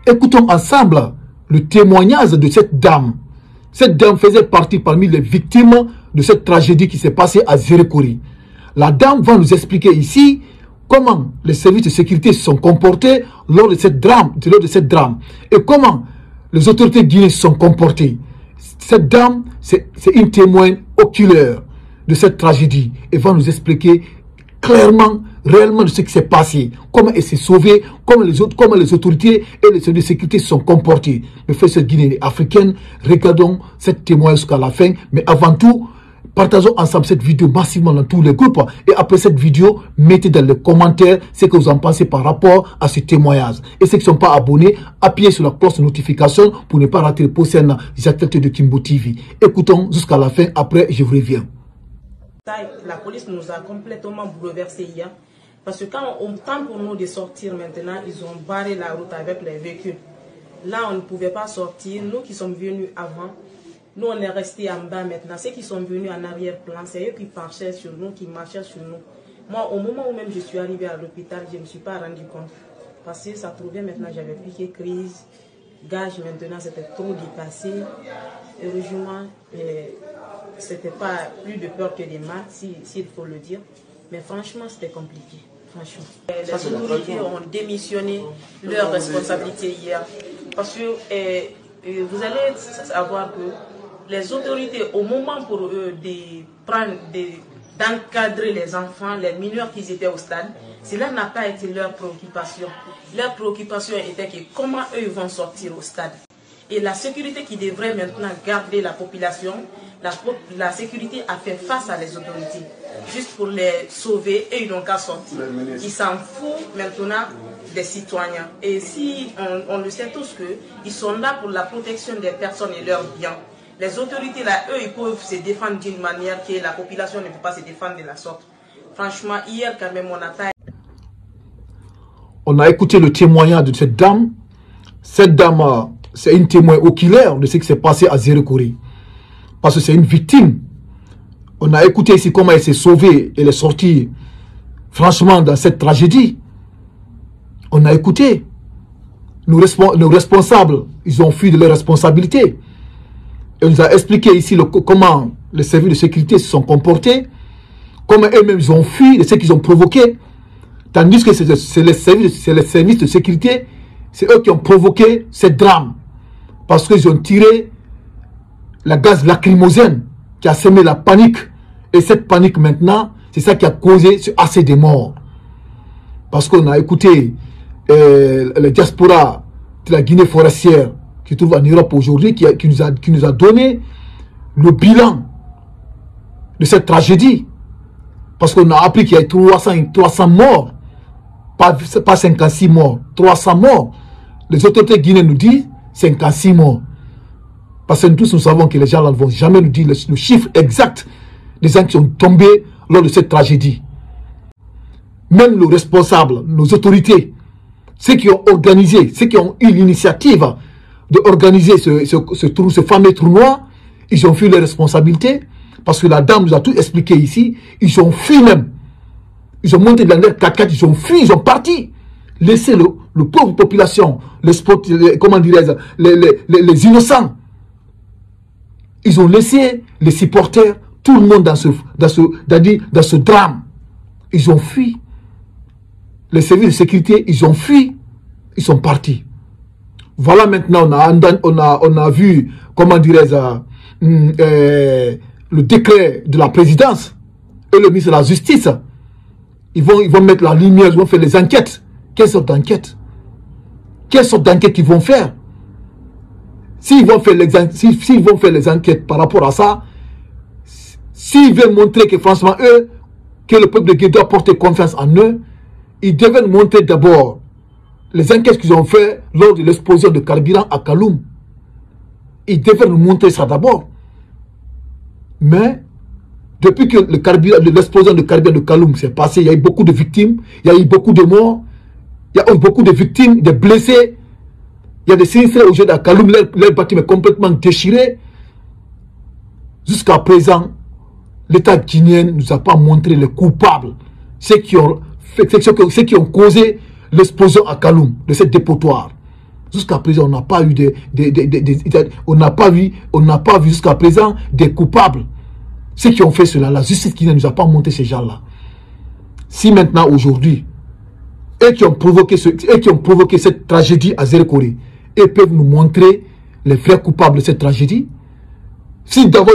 Écoutons ensemble le témoignage de cette dame. Cette dame faisait partie parmi les victimes de cette tragédie qui s'est passée à Zérekori. La dame va nous expliquer ici comment les services de sécurité se sont comportés lors de cette drame, et comment les autorités guinéennes se sont comportées. Cette dame, c'est une témoin oculaire de cette tragédie et va nous expliquer clairement, réellement de ce qui s'est passé, comment elle s'est sauvée, comment les autorités et les services de sécurité se sont comportés. Mes frères guinéens et africaines, regardons cette témoignage jusqu'à la fin, mais avant tout, partageons ensemble cette vidéo massivement dans tous les groupes et après cette vidéo, mettez dans les commentaires ce que vous en pensez par rapport à ce témoignage. Et ceux qui ne sont pas abonnés, appuyez sur la cloche de notification pour ne pas rater les prochaines actualités de Kimbo TV. Écoutons jusqu'à la fin, après je vous reviens. La police nous a complètement bouleversés hier parce que quand on tente pour nous de sortir maintenant, ils ont barré la route avec les véhicules. Là, on ne pouvait pas sortir. Nous qui sommes venus avant, nous on est restés en bas maintenant. Ceux qui sont venus en arrière-plan, c'est eux qui marchaient sur nous, Moi, au moment où même je suis arrivé à l'hôpital, je ne me suis pas rendu compte. Parce que ça trouvait maintenant, j'avais piqué crise, gage maintenant, c'était trop dépassé. Heureusement, c'était pas plus de peur que des mal, s'il faut le dire. Mais franchement, c'était compliqué. Franchement. Les autorités ont démissionné leurs responsabilités hier. Parce que vous allez savoir que les autorités, au moment pour eux d'encadrer les enfants, les mineurs qui étaient au stade, cela n'a pas été leur préoccupation. Leur préoccupation était que comment eux vont sortir au stade. Et la sécurité qui devrait maintenant garder la population, la sécurité a fait face à les autorités, juste pour les sauver et ils n'ont qu'à sortir. Ils s'en foutent maintenant des citoyens. Et si on le sait tous qu'ils sont là pour la protection des personnes et leurs biens. Les autorités là, eux, ils peuvent se défendre d'une manière que la population ne peut pas se défendre de la sorte. Franchement, hier quand même, on a écouté le témoignage de cette dame. Cette dame, c'est une témoin oculaire de ce qui s'est passé à Zérekori. Parce que c'est une victime. On a écouté ici comment elle s'est sauvée. Elle est sortie, franchement, dans cette tragédie. On a écouté. Nos responsables, ils ont fui de leurs responsabilités. Elle nous a expliqué ici comment les services de sécurité se sont comportés. Comment eux-mêmes ils ont fui de ce qu'ils ont provoqué. Tandis que c'est les services de sécurité, c'est eux qui ont provoqué ce drame. Parce qu'ils ont tiré la gaz lacrymogène qui a semé la panique. Et cette panique maintenant, c'est ça qui a causé assez de morts. Parce qu'on a écouté la diaspora de la Guinée forestière qui se trouve en Europe aujourd'hui, qui nous a donné le bilan de cette tragédie. Parce qu'on a appris qu'il y a 300 morts. Pas 56 morts, 300 morts. Les autorités guinéennes nous disent 56 morts. Parce que nous tous nous savons que les gens ne vont jamais nous dire le chiffre exact des gens qui sont tombés lors de cette tragédie. Même nos responsables, nos autorités, ceux qui ont organisé, ceux qui ont eu l'initiative d'organiser ce fameux tournoi, ils ont fui les responsabilités. Parce que la dame nous a tout expliqué ici. Ils ont fui même. Ils ont monté dans leur 4x4, ils ont fui, ils ont parti. Laissez le pauvre population, comment dirais-je, les innocents. Ils ont laissé les supporters, tout le monde dans ce drame. Ils ont fui. Les services de sécurité, ils ont fui. Ils sont partis. Voilà maintenant, on a vu, comment dirais-je, le décret de la présidence et le ministre de la Justice. Ils vont mettre la lumière, ils vont faire les enquêtes. Quelle sorte d'enquête? Quelle sorte d'enquête ils vont faire? S'ils vont faire les enquêtes par rapport à ça, s'ils veulent montrer que franchement eux, que le peuple de Guinée doit porter confiance en eux, ils devaient montrer d'abord les enquêtes qu'ils ont fait lors de l'explosion de carburant à Kaloum. Ils devaient nous montrer ça d'abord. Mais depuis que l'explosion de carburant de Kaloum s'est passée, il y a eu beaucoup de victimes, il y a eu beaucoup de morts, il y a eu beaucoup de victimes, des blessés. Il y a des sinistrés aujourd'hui à Kaloum, leur bâtiment est complètement déchiré. Jusqu'à présent, l'État guinéen ne nous a pas montré les coupables, ceux qui ont causé l'explosion à Kaloum, de cette dépotoir. Jusqu'à présent, on n'a pas eu on n'a pas vu jusqu'à présent des coupables. Ceux qui ont fait cela, la justice qui ne nous a pas monté ces gens-là. Si maintenant, aujourd'hui, eux qui ont provoqué cette tragédie à Zérekoré, ils peuvent nous montrer les vrais coupables de cette tragédie. Si d'abord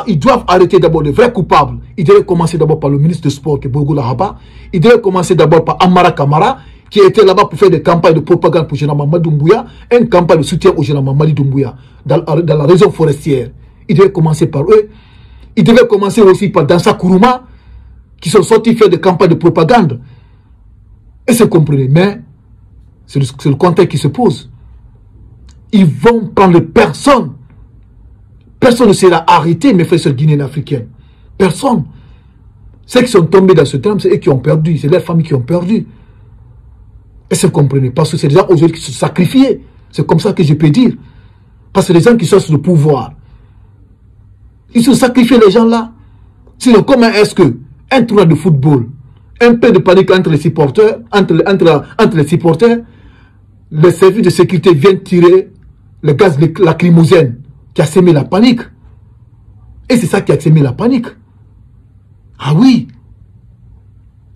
ils doivent arrêter d'abord les vrais coupables, ils devraient commencer d'abord par le ministre des Sports, qui est Bourgoula Haba. Ils devraient commencer d'abord par Amara Kamara, qui était là-bas pour faire des campagnes de propagande pour Général Mamadou Doumbouya, une campagne de soutien au Général Mamadou Doumbouya dans la région forestière. Ils devaient commencer par eux. Ils devaient commencer aussi par Dansa Kourouma, qui sont sortis faire des campagnes de propagande. Et c'est compris, mais c'est le contexte qui se pose. Ils vont prendre personne. Personne ne sera arrêté, mes frères guinéens africains. Personne. Ceux qui sont tombés dans ce drame, c'est eux qui ont perdu. C'est leurs familles qui ont perdu. Et c'est comprenez, parce que c'est des gens aujourd'hui qui se sont sacrifiés. C'est comme ça que je peux dire. Parce que les gens qui sont sur le pouvoir, ils se sacrifient les gens là. Sinon, comment est-ce que un tournoi de football, un peu de panique entre les supporters, entre les supporters, les services de sécurité viennent tirer le gaz lacrymogène qui a sémé la panique. Et c'est ça qui a sémé la panique. Ah oui.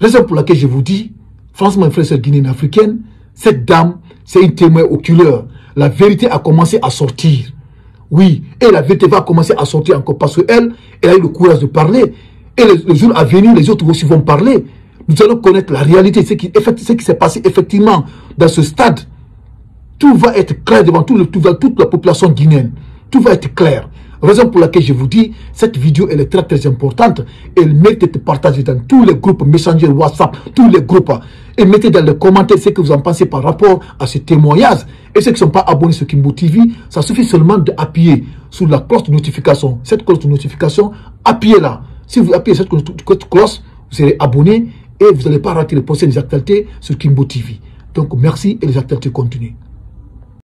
Raison pour laquelle je vous dis, franchement, mes frères guinéens africains, cette dame, c'est une témoin oculaire. La vérité a commencé à sortir. Oui, et la vérité va commencer à sortir encore parce qu'elle a eu le courage de parler. Et le jour à venir, les autres aussi vont parler. Nous allons connaître la réalité, ce qui s'est passé effectivement dans ce stade. Tout va être clair devant toute la population guinéenne. Tout va être clair. Raison pour laquelle je vous dis, cette vidéo elle est très très importante. Elle mérite d'être partagée dans tous les groupes Messenger, WhatsApp, tous les groupes. Et mettez dans les commentaires ce que vous en pensez par rapport à ce témoignage. Et ceux qui ne sont pas abonnés sur Kimbo TV, ça suffit seulement d'appuyer sur la cloche de notification. Cette cloche de notification, appuyez-la. Si vous appuyez cette cloche, vous serez abonné et vous n'allez pas rater les prochaines actualités sur Kimbo TV. Donc merci et les actualités continuent.